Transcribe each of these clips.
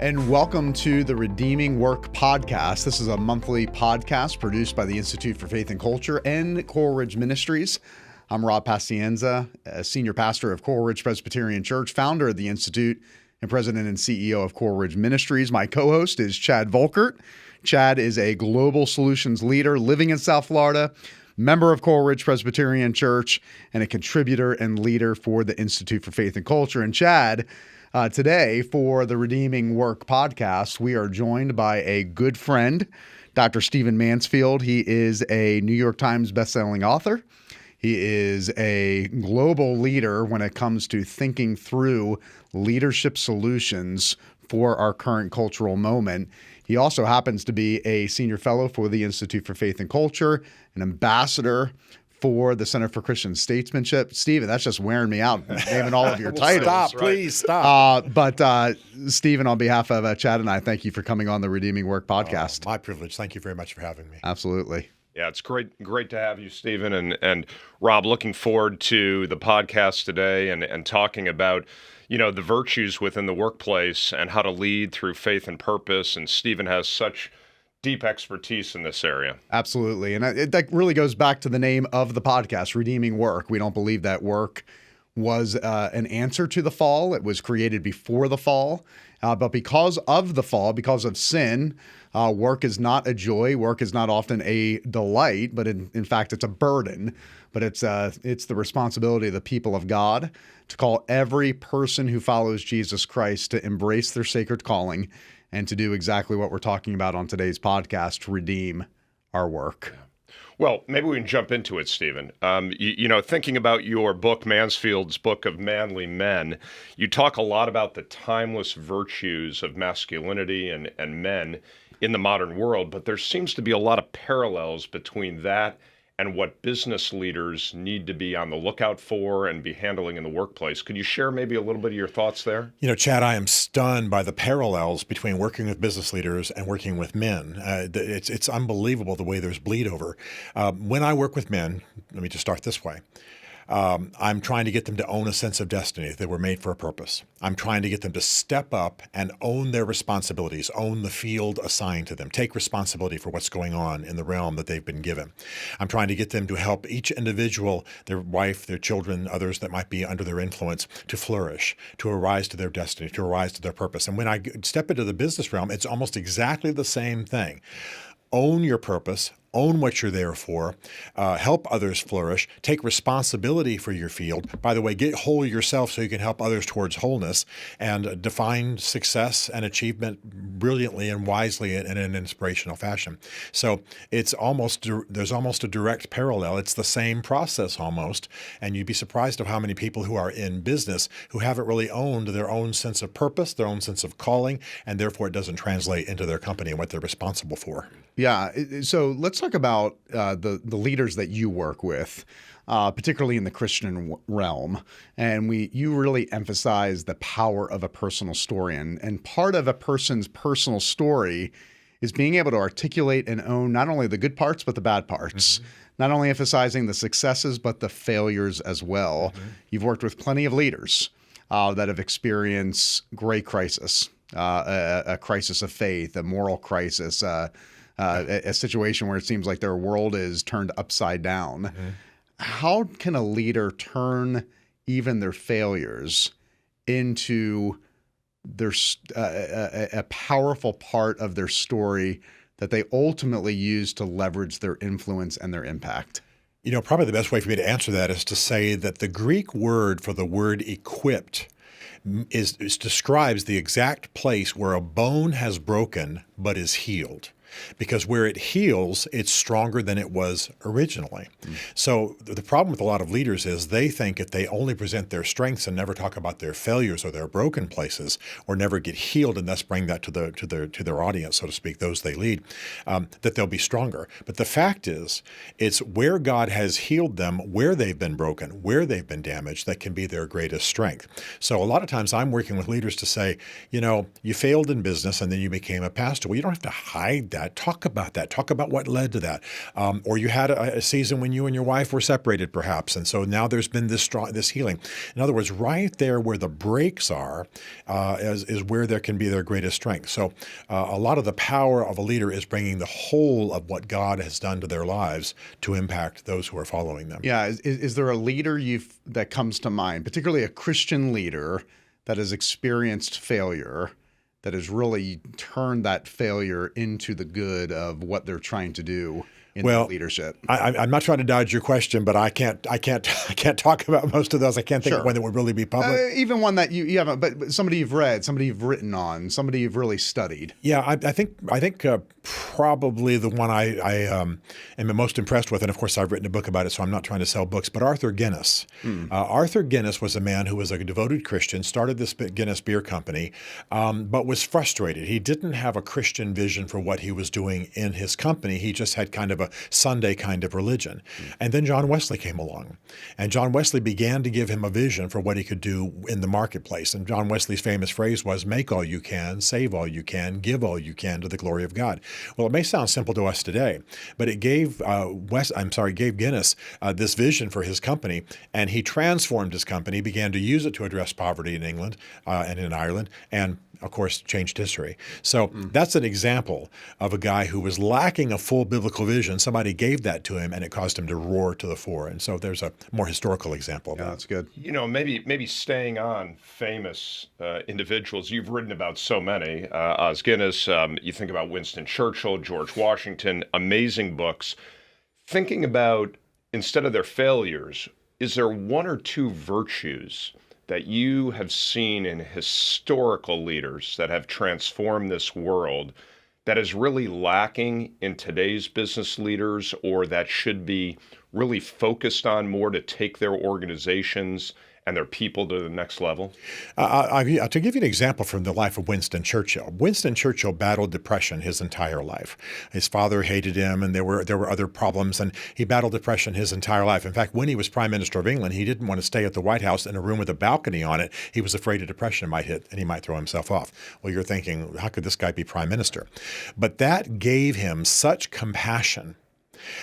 And welcome to the Redeeming Work podcast. This is a monthly podcast produced by the Institute for Faith and Culture and Coral Ridge Ministries. I'm Rob Pacienza, a senior pastor of Coral Ridge Presbyterian Church, founder of the Institute, and president and CEO of Coral Ridge Ministries. My co-host is Chad Volkert. Chad is a global solutions leader living in South Florida, member of Coral Ridge Presbyterian Church, and a contributor and leader for the Institute for Faith and Culture. And Chad, today, for the Redeeming Work podcast, we are joined by a good friend, Dr. Stephen Mansfield. He is a New York Times bestselling author. He is a global leader when it comes to thinking through leadership solutions for our current cultural moment. He also happens to be a senior fellow for the Institute for Faith and Culture, an ambassador for the Center for Christian Statesmanship. Stephen, that's just wearing me out, naming all of your titles. Stop, please stop. But Stephen, on behalf of Chad and I, thank you for coming on the Redeeming Work podcast. My privilege. Thank you very much for having me. Absolutely. Yeah, it's great to have you, Stephen. And Rob, looking forward to the podcast today and talking about, the virtues within the workplace and how to lead through faith and purpose. And Stephen has such deep expertise in this area. Absolutely. And that really goes back to the name of the podcast, Redeeming Work. We don't believe that work was an answer to the fall. It was created before the fall. But because of the fall, because of sin, work is not a joy. Work is not often a delight, but in fact, it's a burden. But it's the responsibility of the people of God to call every person who follows Jesus Christ to embrace their sacred calling and to do exactly what we're talking about on today's podcast, to redeem our work. Well, maybe we can jump into it, Stephen. Thinking about your book, Mansfield's Book of Manly Men, you talk a lot about the timeless virtues of masculinity and men in the modern world, but there seems to be a lot of parallels between that and what business leaders need to be on the lookout for and be handling in the workplace. Could you share maybe a little bit of your thoughts there? Chad, I am stunned by the parallels between working with business leaders and working with men. It's unbelievable the way there's bleed over. When I work with men, let me just start this way. I'm trying to get them to own a sense of destiny. They were made for a purpose. I'm trying to get them to step up and own their responsibilities, own the field assigned to them, take responsibility for what's going on in the realm that they've been given. I'm trying to get them to help each individual, their wife, their children, others that might be under their influence, to flourish, to arise to their destiny, to arise to their purpose. And when I step into the business realm, it's almost exactly the same thing. Own your purpose, own what you're there for, help others flourish, take responsibility for your field. By the way, get whole yourself so you can help others towards wholeness, and define success and achievement brilliantly and wisely in an inspirational fashion. So there's almost a direct parallel. It's the same process almost, and you'd be surprised of how many people who are in business who haven't really owned their own sense of purpose, their own sense of calling, and therefore it doesn't translate into their company and what they're responsible for. Yeah. So let's talk about the leaders that you work with, particularly in the Christian realm. And you really emphasize the power of a personal story. And part of a person's personal story is being able to articulate and own not only the good parts, but the bad parts. Mm-hmm. Not only emphasizing the successes, but the failures as well. Mm-hmm. You've worked with plenty of leaders that have experienced great crisis, a crisis of faith, a moral crisis, a situation where it seems like their world is turned upside down. Mm-hmm. How can a leader turn even their failures into a powerful part of their story that they ultimately use to leverage their influence and their impact? Probably the best way for me to answer that is to say that the Greek word for the word equipped describes the exact place where a bone has broken but is healed. Because where it heals, it's stronger than it was originally. Mm. So the problem with a lot of leaders is they think if they only present their strengths and never talk about their failures or their broken places, or never get healed and thus bring that to their audience, so to speak, those they lead, that they'll be stronger. But the fact is, it's where God has healed them, where they've been broken, where they've been damaged, that can be their greatest strength. So a lot of times I'm working with leaders to say, you failed in business and then you became a pastor. Well, you don't have to hide that that. Talk about that. Talk about what led to that. Or you had a season when you and your wife were separated, perhaps, and so now there's been this healing. In other words, right there where the breaks are is where there can be their greatest strength. So a lot of the power of a leader is bringing the whole of what God has done to their lives to impact those who are following them. Yeah. Is there a leader that comes to mind, particularly a Christian leader that has experienced failure, that has really turned that failure into the good of what they're trying to do in leadership? I'm not trying to dodge your question, but I can't talk about most of those. I can't think of one that would really be public. Even one that you haven't, but somebody you've read, somebody you've written on, somebody you've really studied. Yeah, I think probably the one I am most impressed with, and of course I've written a book about it, so I'm not trying to sell books, but Arthur Guinness. Arthur Guinness was a man who was a devoted Christian, started this Guinness beer company, but was frustrated. He didn't have a Christian vision for what he was doing in his company. He just had kind of a Sunday kind of religion. And then John Wesley came along, and John Wesley began to give him a vision for what he could do in the marketplace. And John Wesley's famous phrase was, "Make all you can, save all you can, give all you can to the glory of God." Well, it may sound simple to us today, but it gave Guinness this vision for his company, and he transformed his company, began to use it to address poverty in England and in Ireland, and of course, changed history. So that's an example of a guy who was lacking a full biblical vision. Somebody gave that to him, and it caused him to roar to the fore. And so there's a more historical example of that. That's good. Maybe staying on famous individuals. You've written about so many. Os Guinness, you think about Winston Churchill, George Washington, amazing books. Thinking about, instead of their failures, is there one or two virtues that you have seen in historical leaders that have transformed this world that is really lacking in today's business leaders, or that should be really focused on more to take their organizations and their people to the next level? To give you an example from the life of Winston Churchill. Winston Churchill battled depression his entire life. His father hated him, and there were other problems, and he battled depression his entire life. In fact, when he was Prime Minister of England, he didn't want to stay at the White House in a room with a balcony on it. He was afraid a depression might hit, and he might throw himself off. Well, you're thinking, how could this guy be Prime Minister? But that gave him such compassion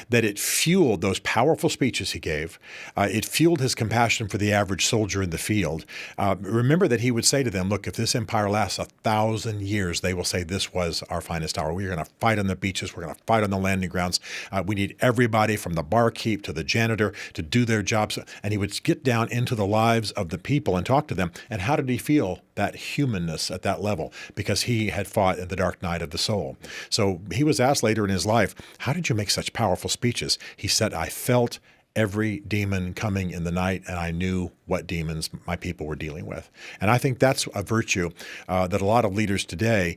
that it fueled those powerful speeches he gave. It fueled his compassion for the average soldier in the field. Remember that he would say to them, look, if this empire lasts 1,000 years, they will say this was our finest hour. We're going to fight on the beaches. We're going to fight on the landing grounds. We need everybody from the barkeep to the janitor to do their jobs. And he would get down into the lives of the people and talk to them. And how did he feel that humanness at that level? Because he had fought in the dark night of the soul. So he was asked later in his life, how did you make such powerful speeches? He said, I felt every demon coming in the night, and I knew what demons my people were dealing with. And I think that's a virtue that a lot of leaders today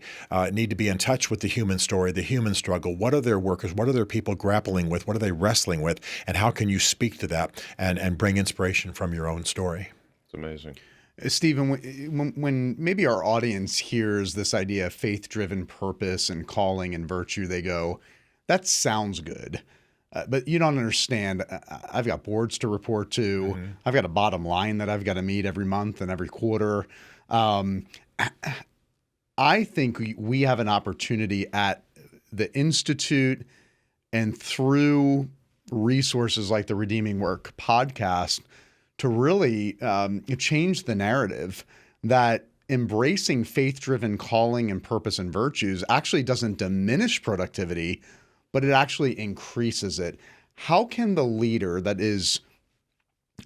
need to be in touch with the human story, the human struggle. What are their workers? What are their people grappling with? What are they wrestling with? And how can you speak to that and bring inspiration from your own story? It's amazing. Stephen, when maybe our audience hears this idea of faith-driven purpose and calling and virtue, they go, that sounds good. But you don't understand. I've got boards to report to. Mm-hmm. I've got a bottom line that I've got to meet every month and every quarter. I think we have an opportunity at the Institute and through resources like the Redeeming Work podcast to really change the narrative that embracing faith-driven calling and purpose and virtues actually doesn't diminish productivity, but it actually increases it. How can the leader that is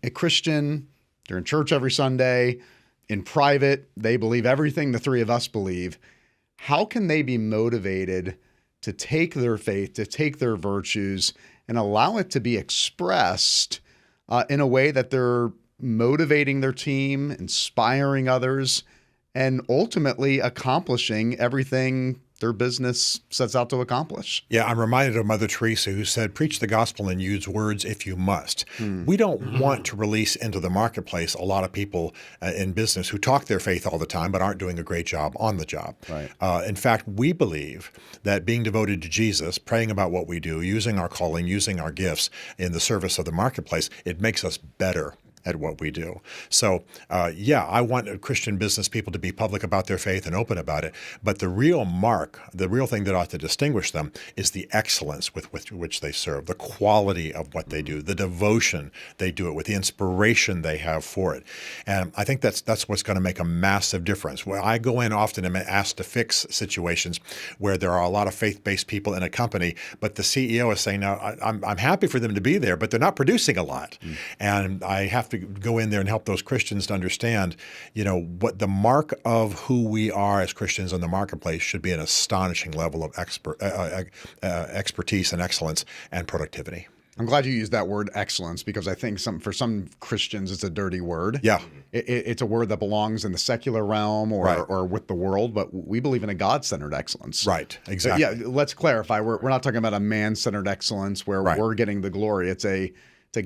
a Christian, they're in church every Sunday, in private, they believe everything the three of us believe, how can they be motivated to take their faith, to take their virtues, and allow it to be expressed in a way that they're motivating their team, inspiring others, and ultimately accomplishing everything their business sets out to accomplish? Yeah, I'm reminded of Mother Teresa, who said, preach the gospel and use words if you must. We don't want to release into the marketplace a lot of people in business who talk their faith all the time but aren't doing a great job on the job. Right. In fact, we believe that being devoted to Jesus, praying about what we do, using our calling, using our gifts in the service of the marketplace, it makes us better at what we do. So, yeah, I want Christian business people to be public about their faith and open about it. But the real mark, the real thing that ought to distinguish them is the excellence with which they serve, the quality of what they do, the devotion they do it with, the inspiration they have for it. And I think that's what's going to make a massive difference. When I go in often and am asked to fix situations where there are a lot of faith-based people in a company, but the CEO is saying, "No, I'm happy for them to be there, but they're not producing a lot." And I have to go in there and help those Christians to understand, what the mark of who we are as Christians in the marketplace should be an astonishing level of expertise and excellence and productivity. I'm glad you used that word excellence, because I think for some Christians it's a dirty word. Yeah. It's a word that belongs in the secular realm or with the world, but we believe in a God-centered excellence. Right, exactly. So, yeah, let's clarify. We're not talking about a man-centered excellence where we're getting the glory. It's a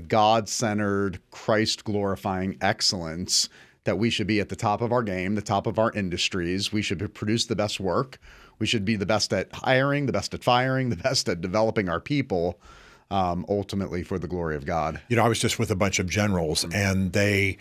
God-centered, Christ-glorifying excellence that we should be at the top of our game, the top of our industries. We should produce the best work. We should be the best at hiring, the best at firing, the best at developing our people. Ultimately for the glory of God. I was just with a bunch of generals, and they,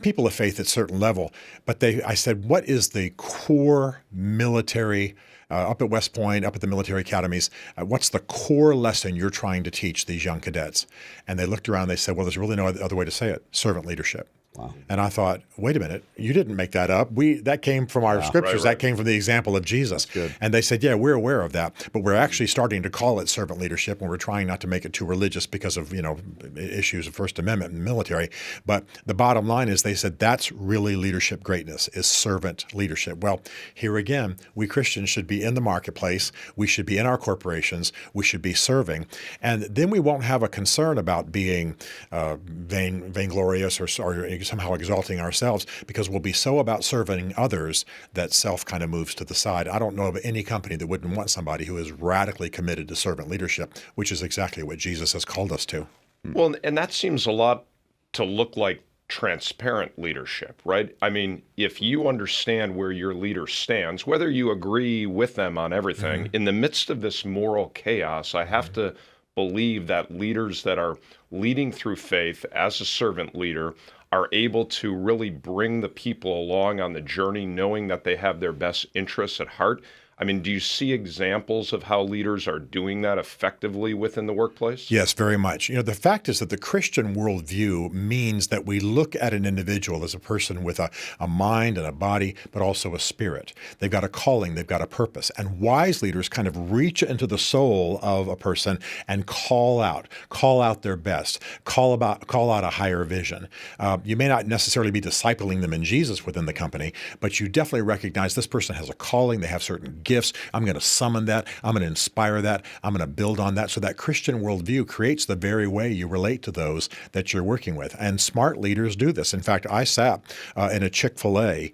people of faith at a certain level, but I said, what is the core military, up at West Point, up at the military academies, what's the core lesson you're trying to teach these young cadets? And they looked around, they said, well, there's really no other way to say it, servant leadership. Wow. And I thought, wait a minute, you didn't make that up. That came from our scriptures. That came from the example of Jesus. And they said, yeah, we're aware of that, but we're actually starting to call it servant leadership, and we're trying not to make it too religious because of, issues of First Amendment and military. But the bottom line is they said that's really leadership greatness, is servant leadership. Well, here again, we Christians should be in the marketplace. We should be in our corporations. We should be serving. And then we won't have a concern about being vainglorious or somehow exalting ourselves, because we'll be so about serving others that self kind of moves to the side. I don't know of any company that wouldn't want somebody who is radically committed to servant leadership, which is exactly what Jesus has called us to. Well, and that seems a lot to look like transparent leadership, right? I mean, if you understand where your leader stands, whether you agree with them on everything, in the midst of this moral chaos, I have to believe that leaders that are leading through faith as a servant leader are able to really bring the people along on the journey, knowing that they have their best interests at heart. I mean, do you see examples of how leaders are doing that effectively within the workplace? Yes, very much. The fact is that the Christian worldview means that we look at an individual as a person with a mind and a body, but also a spirit. They've got a calling, they've got a purpose. And wise leaders kind of reach into the soul of a person and call out their best, call out a higher vision. You may not necessarily be discipling them in Jesus within the company, but you definitely recognize this person has a calling, they have certain gifts. I'm going to summon that. I'm going to inspire that. I'm going to build on that. So that Christian worldview creates the very way you relate to those that you're working with. And smart leaders do this. In fact, I sat in a Chick-fil-A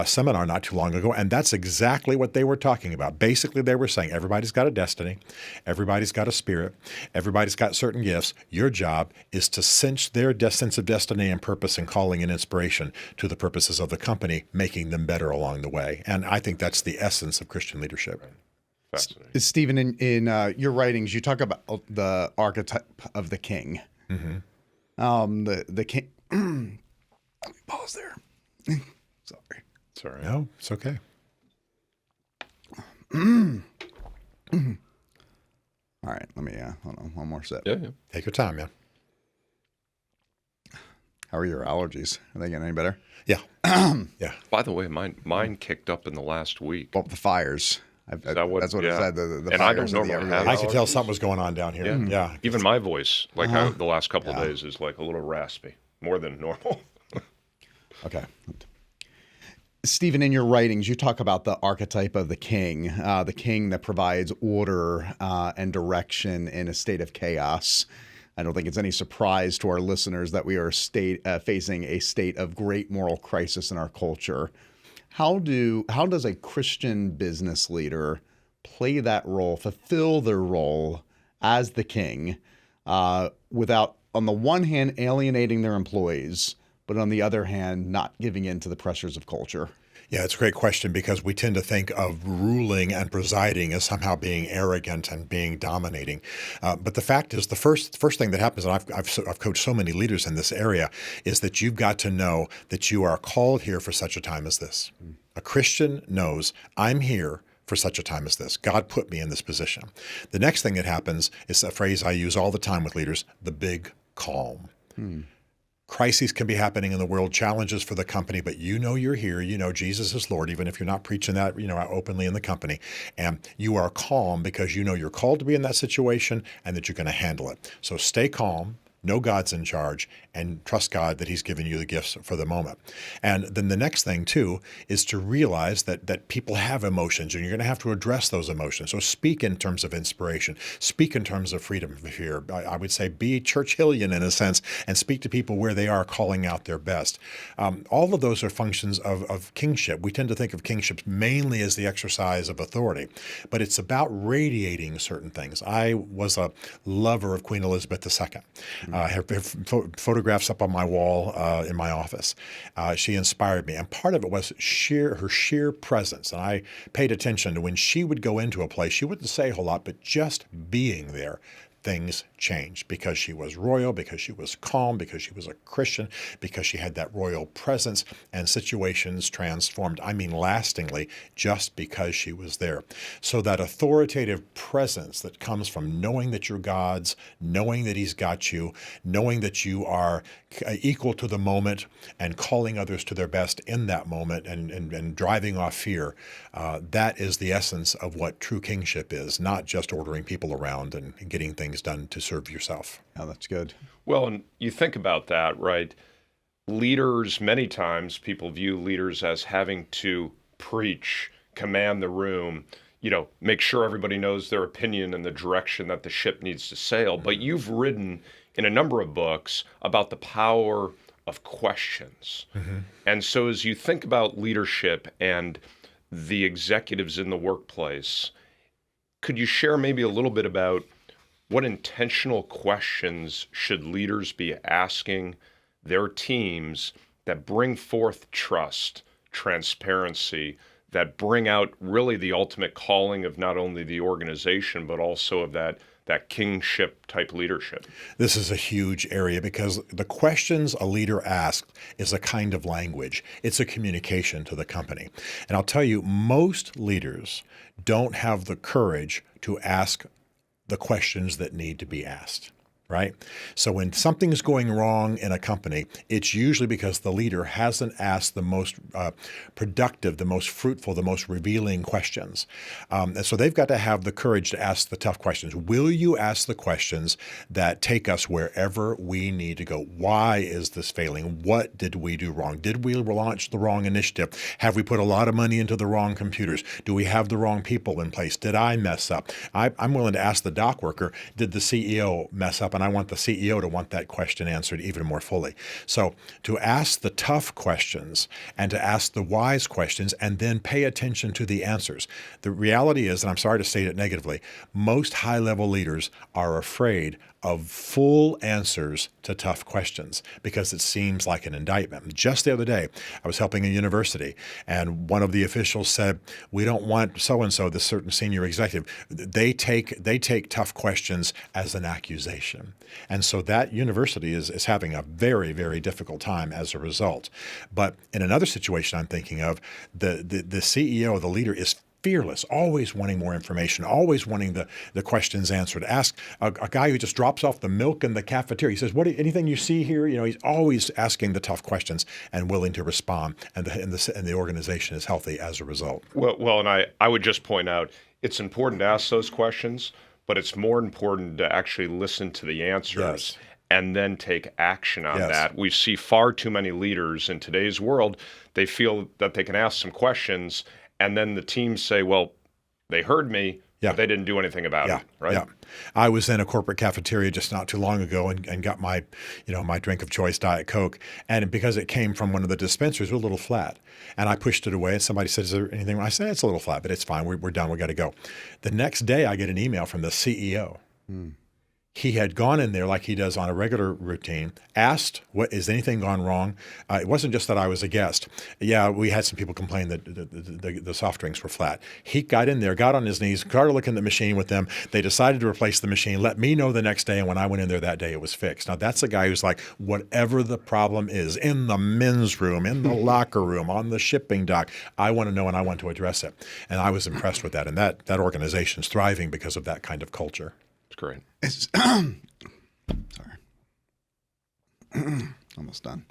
seminar not too long ago, and that's exactly what they were talking about. Basically, they were saying everybody's got a destiny. Everybody's got a spirit. Everybody's got certain gifts. Your job is to cinch their sense of destiny and purpose and calling and inspiration to the purposes of the company, making them better along the way. And I think that's the essence of Christian leadership. Fascinating. Stephen, in your writings, you talk about the archetype of the king. The king. Let me pause there. Sorry. Sorry. No, it's okay. All right. Let me hold on one more sip. Yeah. Take your time, man. How are your allergies? Are they getting any better? Yeah. Yeah. By the way, mine kicked up in the last week. Well, the fires. Is that what, that's what it said. The and I don't fires normally have I could tell something was going on down here. Yeah. Even my voice, the last couple of days, is like a little raspy, more than normal. Okay. Stephen, in your writings, you talk about the archetype of the king that provides order and direction in a state of chaos. I don't think it's any surprise to our listeners that we are facing a state of great moral crisis in our culture. How does a Christian business leader play that role, fulfill their role as the king, without, on the one hand, alienating their employees, but on the other hand, not giving in to the pressures of culture? Yeah, it's a great question because we tend to think of ruling and presiding as somehow being arrogant and being dominating. But the fact is, the first thing that happens, and I've coached so many leaders in this area, is that you've got to know that you are called here for such a time as this. A Christian knows, I'm here for such a time as this. God put me in this position. The next thing that happens is a phrase I use all the time with leaders, the big calm. Crises can be happening in the world, challenges for the company, but you know you're here. You know Jesus is Lord, even if you're not preaching that, openly in the company. And you are calm because you know you're called to be in that situation and that you're going to handle it. So stay calm. Know God's in charge and trust God that he's given you the gifts for the moment. And then the next thing, too, is to realize that people have emotions and you're going to have to address those emotions. So speak in terms of inspiration. Speak in terms of freedom of fear. I would say be Churchillian in a sense and speak to people where they are calling out their best. All of those are functions of kingship. We tend to think of kingship mainly as the exercise of authority, but it's about radiating certain things. I was a lover of Queen Elizabeth II. I have photographs up on my wall in my office. She inspired me, and part of it was her sheer presence. And I paid attention to when she would go into a place, she wouldn't say a whole lot, but just being there, things changed because she was royal, because she was calm, because she was a Christian, because she had that royal presence, and situations transformed, lastingly, just because she was there. So that authoritative presence that comes from knowing that you're God's, knowing that he's got you, knowing that you are equal to the moment and calling others to their best in that moment and driving off fear, that is the essence of what true kingship is, not just ordering people around and getting things done to serve yourself. Oh, that's good. Well, and you think about that, right? Leaders, many times people view leaders as having to preach, command the room, make sure everybody knows their opinion and the direction that the ship needs to sail. But you've written in a number of books about the power of questions. And so as you think about leadership and the executives in the workplace, could you share maybe a little bit about what intentional questions should leaders be asking their teams that bring forth trust, transparency, that bring out really the ultimate calling of not only the organization, but also of that kingship type leadership? This is a huge area because the questions a leader asks is a kind of language. It's a communication to the company. And I'll tell you, most leaders don't have the courage to ask the questions that need to be asked. Right? So when something's going wrong in a company, it's usually because the leader hasn't asked the most productive, the most fruitful, the most revealing questions. And so they've got to have the courage to ask the tough questions. Will you ask the questions that take us wherever we need to go? Why is this failing? What did we do wrong? Did we launch the wrong initiative? Have we put a lot of money into the wrong computers? Do we have the wrong people in place? Did I mess up? I'm willing to ask the dock worker, did the CEO mess up? And I want the CEO to want that question answered even more fully. So to ask the tough questions and to ask the wise questions and then pay attention to the answers. The reality is, and I'm sorry to state it negatively, most high-level leaders are afraid of full answers to tough questions because it seems like an indictment. Just the other day, I was helping a university, and one of the officials said, "We don't want so-and-so, this certain senior executive." They take tough questions as an accusation. And so that university is having a very, very difficult time as a result. But in another situation I'm thinking of, the CEO, the leader, is fearless, always wanting more information, always wanting the questions answered. Ask a guy who just drops off the milk in the cafeteria. He says, anything you see here? He's always asking the tough questions and willing to respond. And the organization is healthy as a result. Well, and I would just point out, it's important to ask those questions, but it's more important to actually listen to the answers. Yes. And then take action on Yes. that. We see far too many leaders in today's world, they feel that they can ask some questions and then the teams say, well, they heard me, but they didn't do anything about it, right? Yeah. I was in a corporate cafeteria just not too long ago and got my drink of choice, Diet Coke. And because it came from one of the dispensers, it was a little flat. And I pushed it away and somebody said, "Is there anything wrong?" I said, "It's a little flat, but it's fine. We're done. We got to go." The next day, I get an email from the CEO. He had gone in there like he does on a regular routine, asked, is anything gone wrong? It wasn't just that I was a guest. Yeah, we had some people complain that the soft drinks were flat. He got in there, got on his knees, started looking at the machine with them. They decided to replace the machine, let me know the next day, and when I went in there that day, it was fixed. Now, that's a guy who's like, whatever the problem is, in the men's room, in the locker room, on the shipping dock, I want to know and I want to address it. And I was impressed with that. And that organization's thriving because of that kind of culture. It's great. Sorry. Almost done.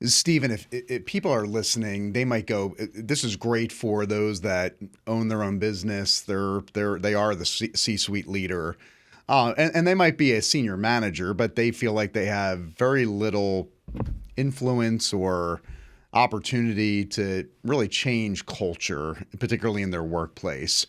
Stephen, if people are listening, they might go, this is great for those that own their own business. They are the C-suite leader. And they might be a senior manager, but they feel like they have very little influence or opportunity to really change culture, particularly in their workplace.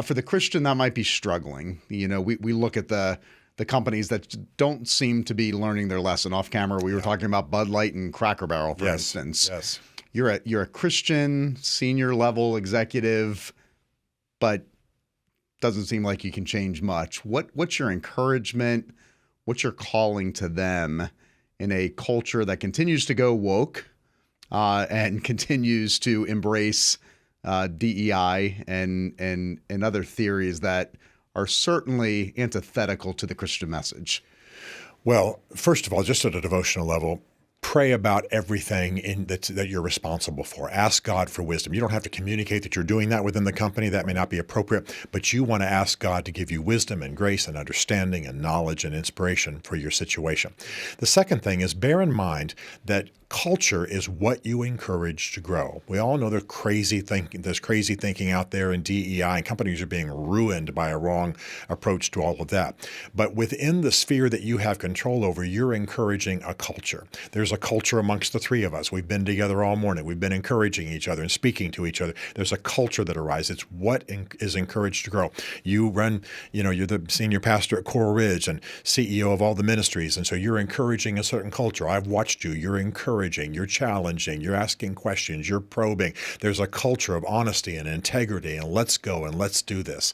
For the Christian, that might be struggling. You know, we look at the companies that don't seem to be learning their lesson. Off camera, we were talking about Bud Light and Cracker Barrel, for instance. Yes. You're a Christian senior level executive, but doesn't seem like you can change much. What's your encouragement? What's your calling to them in a culture that continues to go woke? And continues to embrace DEI and other theories that are certainly antithetical to the Christian message? Well, first of all, just at a devotional level, pray about everything that you're responsible for. Ask God for wisdom. You don't have to communicate that you're doing that within the company. That may not be appropriate, but you want to ask God to give you wisdom and grace and understanding and knowledge and inspiration for your situation. The second thing is bear in mind that culture is what you encourage to grow. We all know there's crazy thinking out there in DEI, and companies are being ruined by a wrong approach to all of that. But within the sphere that you have control over, you're encouraging a culture. There's a culture amongst the three of us. We've been together all morning. We've been encouraging each other and speaking to each other. There's a culture that arises. It's what is encouraged to grow. You're the senior pastor at Coral Ridge and CEO of all the ministries, and so you're encouraging a certain culture. I've watched you. You're encouraging, you're challenging, you're asking questions, you're probing. There's a culture of honesty and integrity and let's go and let's do this.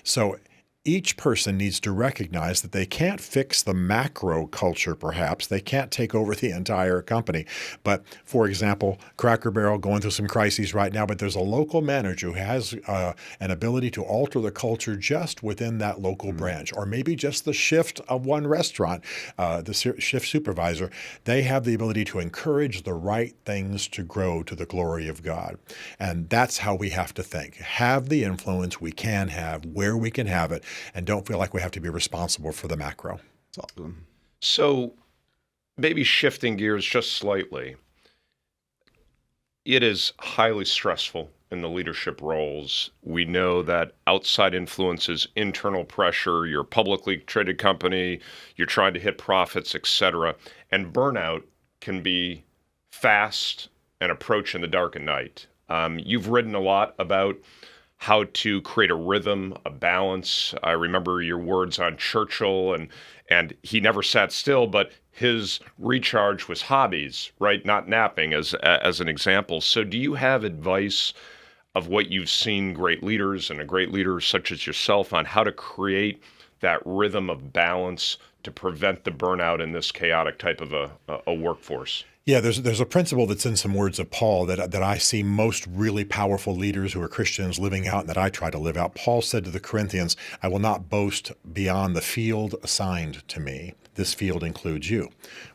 So each person needs to recognize that they can't fix the macro culture, perhaps. They can't take over the entire company. But, for example, Cracker Barrel going through some crises right now, but there's a local manager who has an ability to alter the culture just within that local branch, or maybe just the shift of one restaurant, the shift supervisor. They have the ability to encourage the right things to grow to the glory of God. And that's how we have to think. Have the influence we can have, where we can have it, and don't feel like we have to be responsible for the macro. That's awesome. So maybe shifting gears just slightly, it is highly stressful in the leadership roles. We know that outside influences, internal pressure, your publicly traded company, you're trying to hit profits, etc. And burnout can be fast and approach in the dark at night. You've written a lot about how to create a rhythm, a balance. I remember your words on Churchill, and he never sat still, but his recharge was hobbies, right? Not napping, as an example. So do you have advice of what you've seen great leaders and a great leader such as yourself on how to create that rhythm of balance to prevent the burnout in this chaotic type of a workforce? Yeah, there's a principle that's in some words of Paul that I see most really powerful leaders who are Christians living out and that I try to live out. Paul said to the Corinthians, I will not boast beyond the field assigned to me. This field includes you.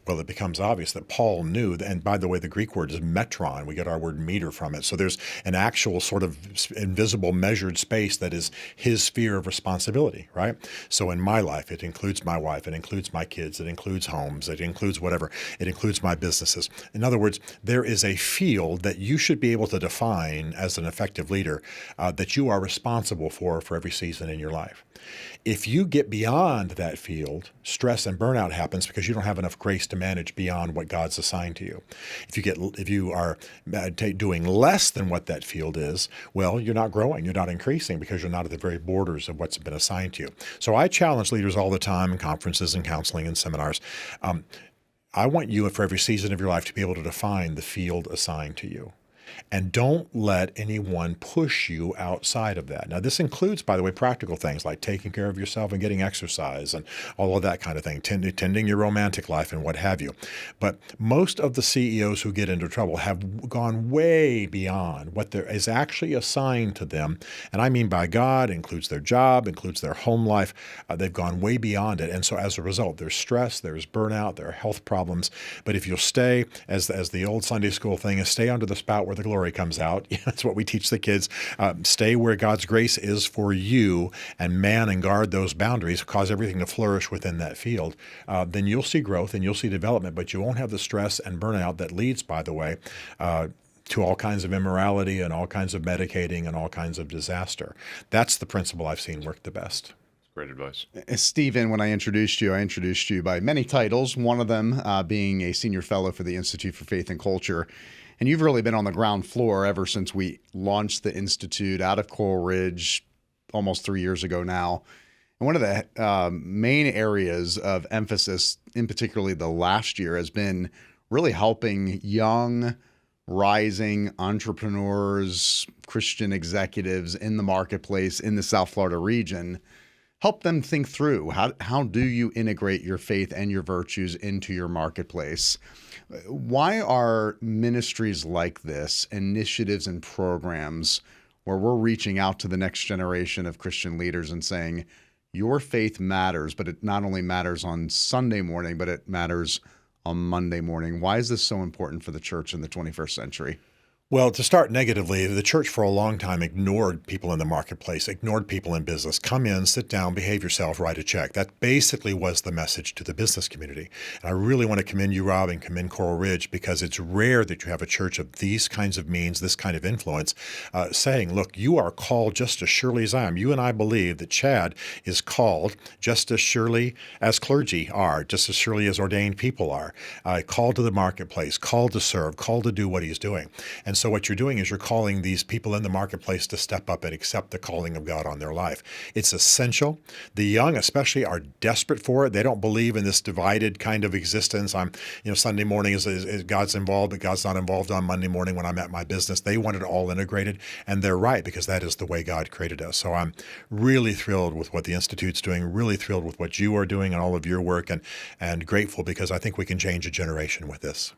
Well, it becomes obvious that Paul knew, and by the way, the Greek word is metron. We get our word meter from it. So there's an actual sort of invisible measured space that is his sphere of responsibility, right? So in my life, it includes my wife, it includes my kids, it includes homes, it includes whatever, it includes my businesses. In other words, there is a field that you should be able to define as an effective leader that you are responsible for every season in your life. If you get beyond that field, stress and burnout happens because you don't have enough grace to manage beyond what God's assigned to you. If you are doing less than what that field is, well, you're not growing, you're not increasing because you're not at the very borders of what's been assigned to you. So I challenge leaders all the time in conferences and counseling and seminars. I want you, for every season of your life, to be able to define the field assigned to you. And don't let anyone push you outside of that. Now, this includes, by the way, practical things like taking care of yourself and getting exercise and all of that kind of thing, tending your romantic life and what have you. But most of the CEOs who get into trouble have gone way beyond what there is actually assigned to them. And I mean by God, includes their job, includes their home life. They've gone way beyond it. And so as a result, there's stress, there's burnout, there are health problems. But if you'll stay, as the old Sunday school thing is, stay under the spout where the glory comes out. That's what we teach the kids. Stay where God's grace is for you and man and guard those boundaries, cause everything to flourish within that field. Then you'll see growth and you'll see development, but you won't have the stress and burnout that leads, by the way, to all kinds of immorality and all kinds of medicating and all kinds of disaster. That's the principle I've seen work the best. Great advice. Stephen, when I introduced you by many titles, one of them being a senior fellow for the Institute for Faith and Culture. And you've really been on the ground floor ever since we launched the Institute out of Coral Ridge almost 3 years ago now. And one of the main areas of emphasis, in particularly the last year, has been really helping young, rising entrepreneurs, Christian executives in the marketplace in the South Florida region. Help them think through how do you integrate your faith and your virtues into your marketplace? Why are ministries like this, initiatives and programs where we're reaching out to the next generation of Christian leaders and saying, your faith matters, but it not only matters on Sunday morning, but it matters on Monday morning? Why is this so important for the church in the 21st century? Well, to start negatively, the church for a long time ignored people in the marketplace, ignored people in business. Come in, sit down, behave yourself, write a check. That basically was the message to the business community. And I really want to commend you, Rob, and commend Coral Ridge, because it's rare that you have a church of these kinds of means, this kind of influence, saying, look, you are called just as surely as I am. You and I believe that Chad is called just as surely as clergy are, just as surely as ordained people are, called to the marketplace, called to serve, called to do what he's doing. And so what you're doing is you're calling these people in the marketplace to step up and accept the calling of God on their life. It's essential. The young especially are desperate for it. They don't believe in this divided kind of existence. Sunday morning is God's involved, but God's not involved on Monday morning when I'm at my business. They want it all integrated, and they're right, because that is the way God created us. So I'm really thrilled with what the Institute's doing, really thrilled with what you are doing and all of your work, and grateful because I think we can change a generation with this.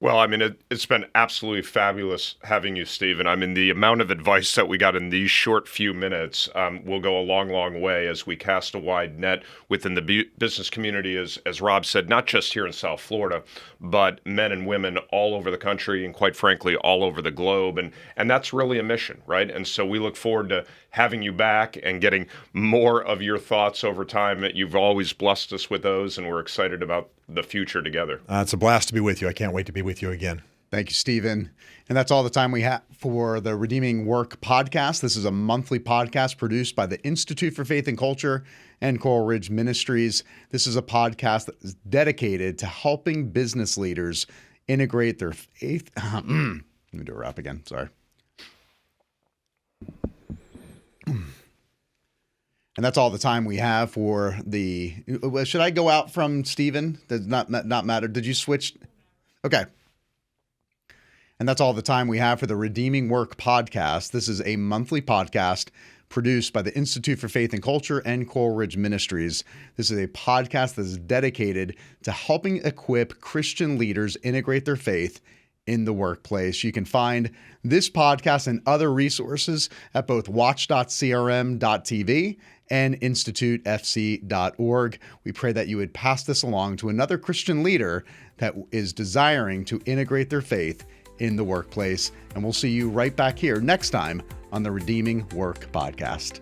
Well, I mean, it's been absolutely fabulous having you, Stephen. I mean, the amount of advice that we got in these short few minutes will go a long, long way as we cast a wide net within the business community, as Rob said, not just here in South Florida, but men and women all over the country and, quite frankly, all over the globe. And that's really a mission, right? And so we look forward to having you back and getting more of your thoughts over time. You've always blessed us with those, and we're excited about the future together. It's a blast to be with you. I can't wait to be with you again. Thank you, Stephen. And that's all the time we have for the Redeeming Work podcast. This is a monthly podcast produced by the Institute for Faith and Culture and Coral Ridge Ministries. This is a podcast that is dedicated to helping business leaders integrate their faith. Let me do a rap again. Sorry. And that's all the time we have for the. Should I go out from Stephen? Does not matter. Did you switch? Okay. And that's all the time we have for the Redeeming Work podcast. This is a monthly podcast produced by the Institute for Faith and Culture and Coral Ridge Ministries. This is a podcast that is dedicated to helping equip Christian leaders integrate their faith in the workplace. You can find this podcast and other resources at both watch.crm.tv and institutefc.org. We pray that you would pass this along to another Christian leader that is desiring to integrate their faith in the workplace. And we'll see you right back here next time on the Redeeming Work podcast.